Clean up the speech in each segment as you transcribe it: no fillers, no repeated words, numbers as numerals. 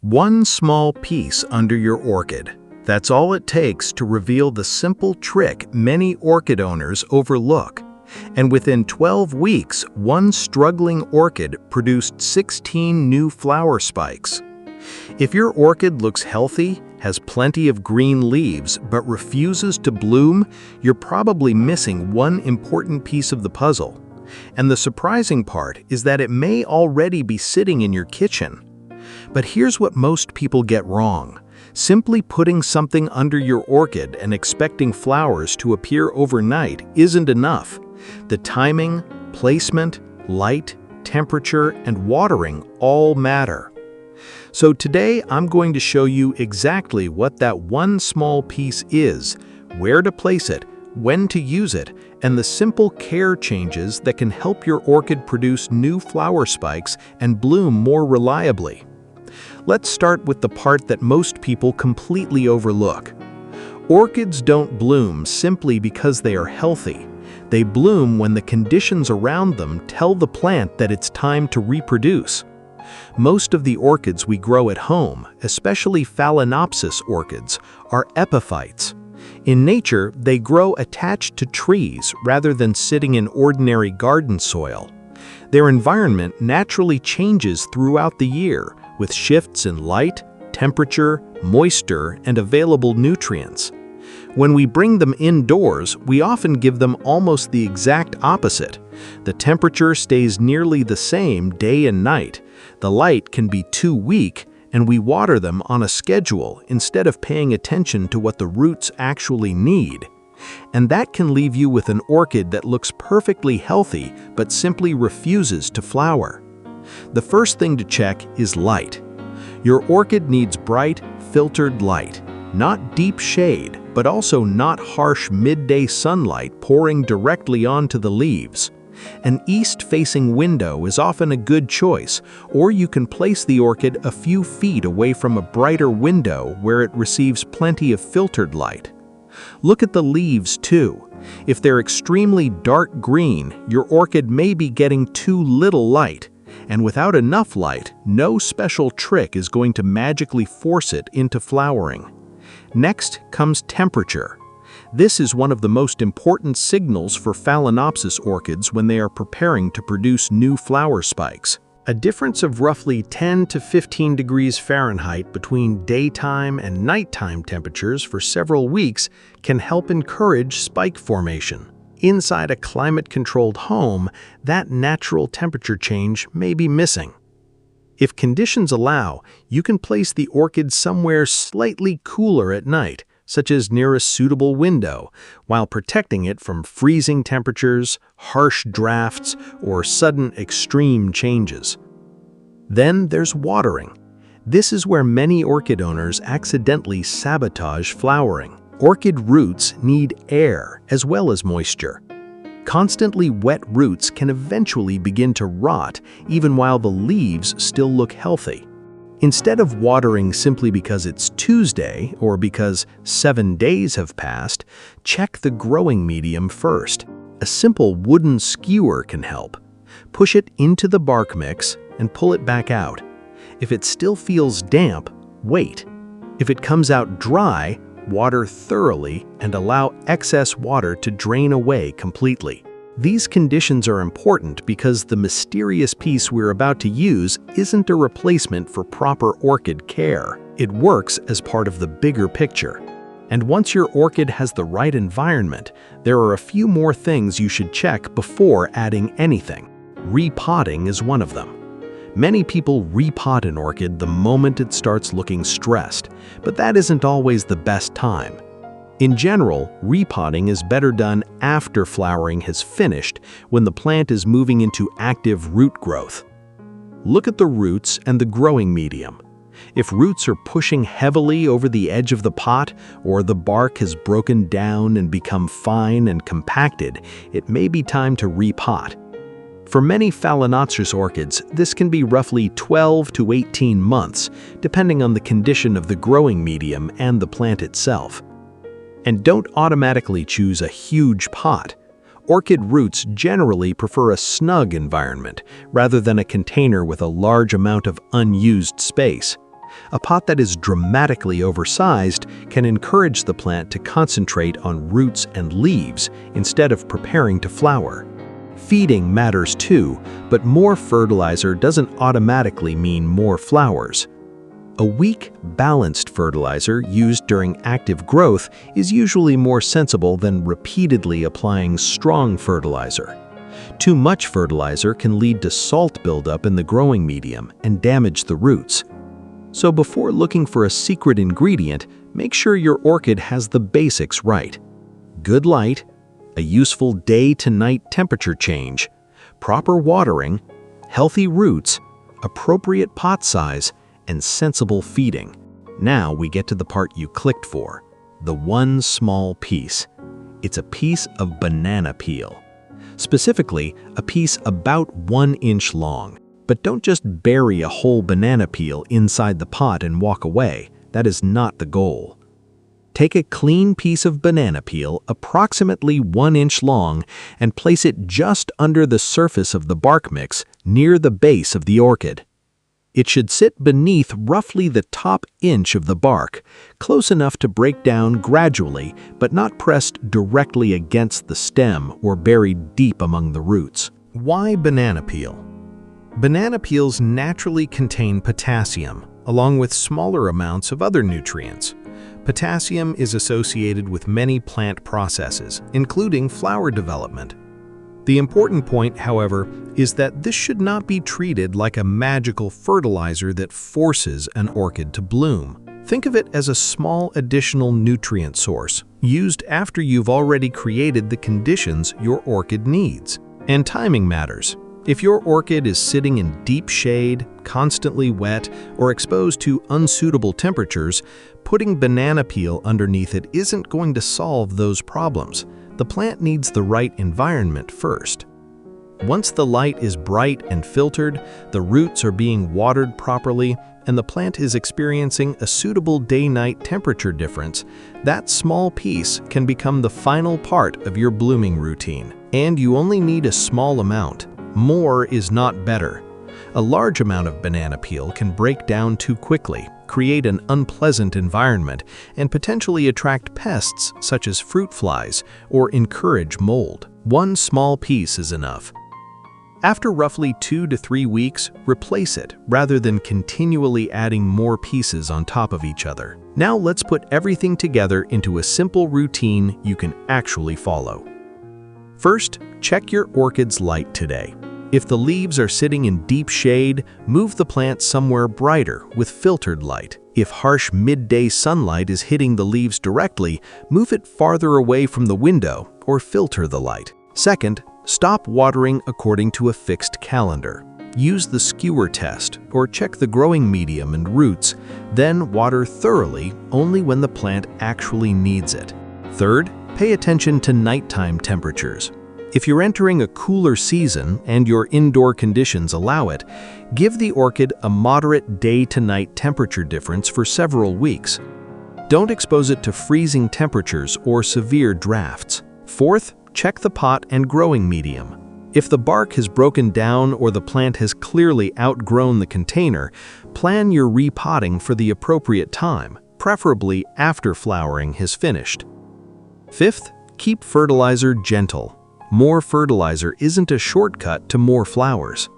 One small piece under your orchid. That's all it takes to reveal the simple trick many orchid owners overlook. And within 12 weeks, one struggling orchid produced 16 new flower spikes. If your orchid looks healthy, has plenty of green leaves, but refuses to bloom, you're probably missing one important piece of the puzzle. And the surprising part is that it may already be sitting in your kitchen. But here's what most people get wrong. Simply putting something under your orchid and expecting flowers to appear overnight isn't enough. The timing, placement, light, temperature, and watering all matter. So today I'm going to show you exactly what that one small piece is, where to place it, when to use it, and the simple care changes that can help your orchid produce new flower spikes and bloom more reliably. Let's start with the part that most people completely overlook. Orchids don't bloom simply because they are healthy. They bloom when the conditions around them tell the plant that it's time to reproduce. Most of the orchids we grow at home, especially Phalaenopsis orchids, are epiphytes. In nature, they grow attached to trees rather than sitting in ordinary garden soil. Their environment naturally changes throughout the year, with shifts in light, temperature, moisture, and available nutrients. When we bring them indoors, we often give them almost the exact opposite. The temperature stays nearly the same day and night. The light can be too weak, and we water them on a schedule instead of paying attention to what the roots actually need. And that can leave you with an orchid that looks perfectly healthy but simply refuses to flower. The first thing to check is light. Your orchid needs bright, filtered light, not deep shade, but also not harsh midday sunlight pouring directly onto the leaves. An east-facing window is often a good choice, or you can place the orchid a few feet away from a brighter window where it receives plenty of filtered light. Look at the leaves too. If they're extremely dark green, your orchid may be getting too little light. And without enough light, no special trick is going to magically force it into flowering. Next comes temperature. This is one of the most important signals for Phalaenopsis orchids when they are preparing to produce new flower spikes. A difference of roughly 10 to 15 degrees Fahrenheit between daytime and nighttime temperatures for several weeks can help encourage spike formation. Inside a climate-controlled home, that natural temperature change may be missing. If conditions allow, you can place the orchid somewhere slightly cooler at night, such as near a suitable window, while protecting it from freezing temperatures, harsh drafts, or sudden extreme changes. Then there's watering. This is where many orchid owners accidentally sabotage flowering. Orchid roots need air as well as moisture. Constantly wet roots can eventually begin to rot even while the leaves still look healthy. Instead of watering simply because it's Tuesday or because 7 days have passed, check the growing medium first. A simple wooden skewer can help. Push it into the bark mix and pull it back out. If it still feels damp, wait. If it comes out dry, water thoroughly and allow excess water to drain away completely. These conditions are important because the mysterious piece we're about to use isn't a replacement for proper orchid care. It works as part of the bigger picture. And once your orchid has the right environment, there are a few more things you should check before adding anything. Repotting is one of them. Many people repot an orchid the moment it starts looking stressed, but that isn't always the best time. In general, repotting is better done after flowering has finished, when the plant is moving into active root growth. Look at the roots and the growing medium. If roots are pushing heavily over the edge of the pot, or the bark has broken down and become fine and compacted, it may be time to repot. For many Phalaenopsis orchids, this can be roughly 12 to 18 months, depending on the condition of the growing medium and the plant itself. And don't automatically choose a huge pot. Orchid roots generally prefer a snug environment, rather than a container with a large amount of unused space. A pot that is dramatically oversized can encourage the plant to concentrate on roots and leaves instead of preparing to flower. Feeding matters too, but more fertilizer doesn't automatically mean more flowers. A weak, balanced fertilizer used during active growth is usually more sensible than repeatedly applying strong fertilizer. Too much fertilizer can lead to salt buildup in the growing medium and damage the roots. So before looking for a secret ingredient, make sure your orchid has the basics right. Good light, a useful day-to-night temperature change, proper watering, healthy roots, appropriate pot size, and sensible feeding. Now we get to the part you clicked for, the one small piece. It's a piece of banana peel. Specifically, a piece about 1 inch long. But don't just bury a whole banana peel inside the pot and walk away. That is not the goal. Take a clean piece of banana peel, approximately 1 inch long, and place it just under the surface of the bark mix near the base of the orchid. It should sit beneath roughly the top inch of the bark, close enough to break down gradually, but not pressed directly against the stem or buried deep among the roots. Why banana peel? Banana peels naturally contain potassium, along with smaller amounts of other nutrients. Potassium is associated with many plant processes, including flower development. The important point, however, is that this should not be treated like a magical fertilizer that forces an orchid to bloom. Think of it as a small additional nutrient source, used after you've already created the conditions your orchid needs. And timing matters. If your orchid is sitting in deep shade, constantly wet, or exposed to unsuitable temperatures, putting banana peel underneath it isn't going to solve those problems. The plant needs the right environment first. Once the light is bright and filtered, the roots are being watered properly, and the plant is experiencing a suitable day-night temperature difference, that small piece can become the final part of your blooming routine. And you only need a small amount. More is not better. A large amount of banana peel can break down too quickly, create an unpleasant environment, and potentially attract pests such as fruit flies or encourage mold. One small piece is enough. After roughly 2 to 3 weeks, replace it rather than continually adding more pieces on top of each other. Now let's put everything together into a simple routine you can actually follow. First, check your orchid's light today. If the leaves are sitting in deep shade, move the plant somewhere brighter with filtered light. If harsh midday sunlight is hitting the leaves directly, move it farther away from the window or filter the light. Second, stop watering according to a fixed calendar. Use the skewer test or check the growing medium and roots, then water thoroughly only when the plant actually needs it. Third, pay attention to nighttime temperatures. If you're entering a cooler season and your indoor conditions allow it, give the orchid a moderate day-to-night temperature difference for several weeks. Don't expose it to freezing temperatures or severe drafts. Fourth, check the pot and growing medium. If the bark has broken down or the plant has clearly outgrown the container, plan your repotting for the appropriate time, preferably after flowering has finished. Fifth, keep fertilizer gentle. More fertilizer isn't a shortcut to more flowers.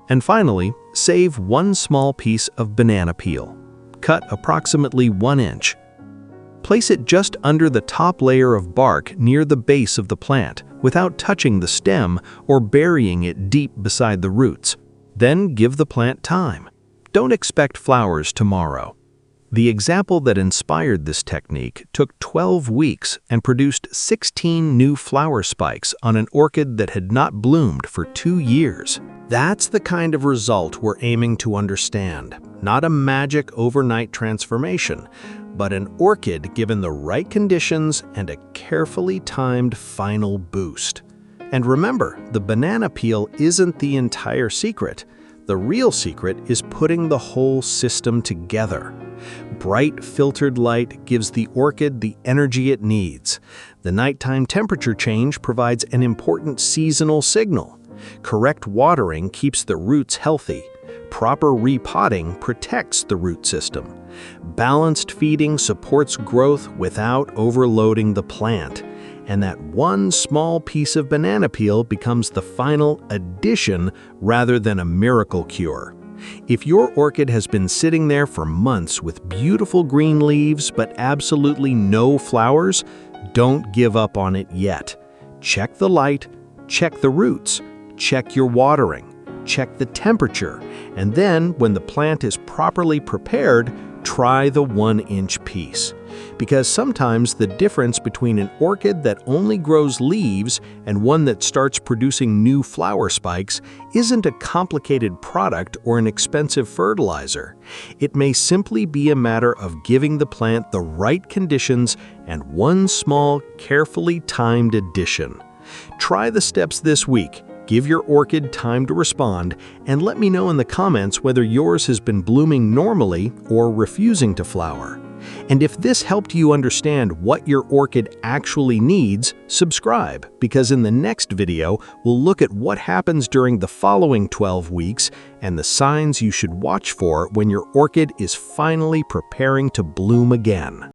And finally, save one small piece of banana peel. Cut approximately 1 inch. Place it just under the top layer of bark near the base of the plant without touching the stem or burying it deep beside the roots. Then give the plant time. Don't expect flowers tomorrow. The example that inspired this technique took 12 weeks and produced 16 new flower spikes on an orchid that had not bloomed for 2 years. That's the kind of result we're aiming to understand. Not a magic overnight transformation, but an orchid given the right conditions and a carefully timed final boost. And remember, the banana peel isn't the entire secret. The real secret is putting the whole system together. Bright, filtered light gives the orchid the energy it needs. The nighttime temperature change provides an important seasonal signal. Correct watering keeps the roots healthy. proper repotting protects the root system. Balanced feeding supports growth without overloading the plant. And that one small piece of banana peel becomes the final addition rather than a miracle cure. If your orchid has been sitting there for months with beautiful green leaves but absolutely no flowers, don't give up on it yet. Check the light, check the roots, check your watering, check the temperature, and then when the plant is properly prepared, try the 1-inch piece. Because sometimes the difference between an orchid that only grows leaves and one that starts producing new flower spikes isn't a complicated product or an expensive fertilizer. It may simply be a matter of giving the plant the right conditions and one small, carefully timed addition. Try the steps this week. Give your orchid time to respond, and let me know in the comments whether yours has been blooming normally or refusing to flower. And if this helped you understand what your orchid actually needs, subscribe, because in the next video, we'll look at what happens during the following 12 weeks and the signs you should watch for when your orchid is finally preparing to bloom again.